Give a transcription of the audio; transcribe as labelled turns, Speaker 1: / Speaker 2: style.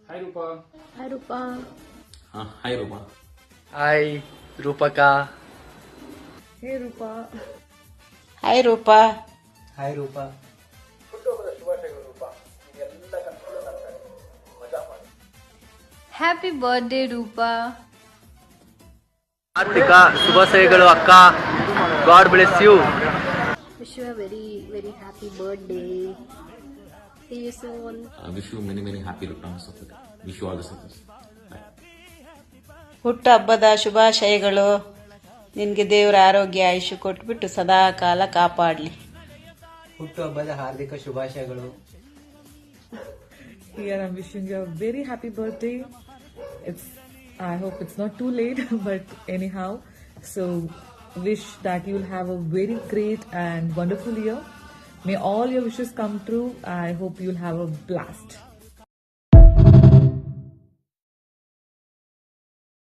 Speaker 1: Hi Rupa.
Speaker 2: Hi Rupa.
Speaker 1: Hi Rupa.
Speaker 3: Hi Rupaka.
Speaker 2: Hey Rupa.
Speaker 4: Hi Rupa.
Speaker 3: Hi Rupa.
Speaker 2: Happy birthday Rupa.
Speaker 3: Karthika ಶುಭಾಶಯಗಳು ಅಕ್ಕ. God bless you.
Speaker 2: Wish you a very very happy birthday. See you soon.
Speaker 1: Wish you many happy returns of the day. Wish you all the success.
Speaker 4: ಹುಟ್ಟು ಹಬ್ಬದ ಶುಭಾಶಯಗಳು. ನಿನಗೆ ದೇವರ ಆರೋಗ್ಯ ಆಯುಷ್ಯ ಕೊಟ್ಬಿಟ್ಟು ಸದಾ ಕಾಲ ಕಾಪಾಡಲಿ.
Speaker 3: ಹುಟ್ಟುಹಬ್ಬದ ಹಾರ್ದಿಕ ಶುಭಾಶಯಗಳು.
Speaker 5: Yeah, I'm wishing you a very happy birthday. I hope it's not too late, but anyhow, so wish that you'll have a very great and wonderful year. May all your wishes come true. I hope you'll have a blast.